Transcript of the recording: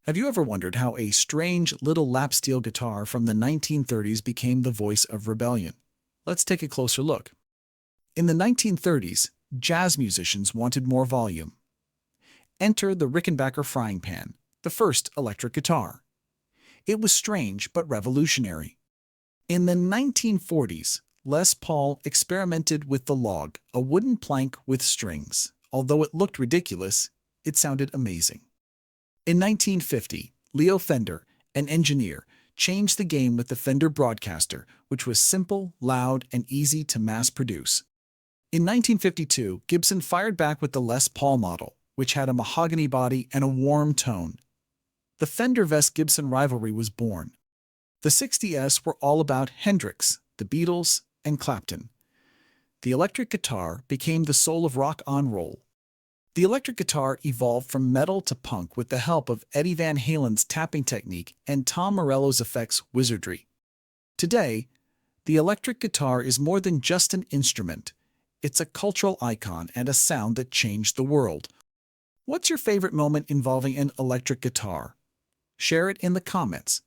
Have you ever wondered how a strange little lap steel guitar from the 1930s became the voice of rebellion? Let's take a closer look. In the 1930s, jazz musicians wanted more volume. Enter the Rickenbacker frying pan, the first electric guitar. It was strange but revolutionary. In the 1940s, Les Paul experimented with the log, a wooden plank with strings. Although it looked ridiculous, it sounded amazing. In 1950, Leo Fender, an engineer, changed the game with the Fender Broadcaster, which was simple, loud, and easy to mass-produce. In 1952, Gibson fired back with the Les Paul model, which had a mahogany body and a warm tone. The Fender-Vest-Gibson rivalry was born. The 60s were all about Hendrix, the Beatles, and Clapton. The electric guitar became the soul of rock and roll. The electric guitar evolved from metal to punk with the help of Eddie Van Halen's tapping technique and Tom Morello's effects wizardry. Today, the electric guitar is more than just an instrument. It's a cultural icon and a sound that changed the world. What's your favorite moment involving an electric guitar? Share it in the comments.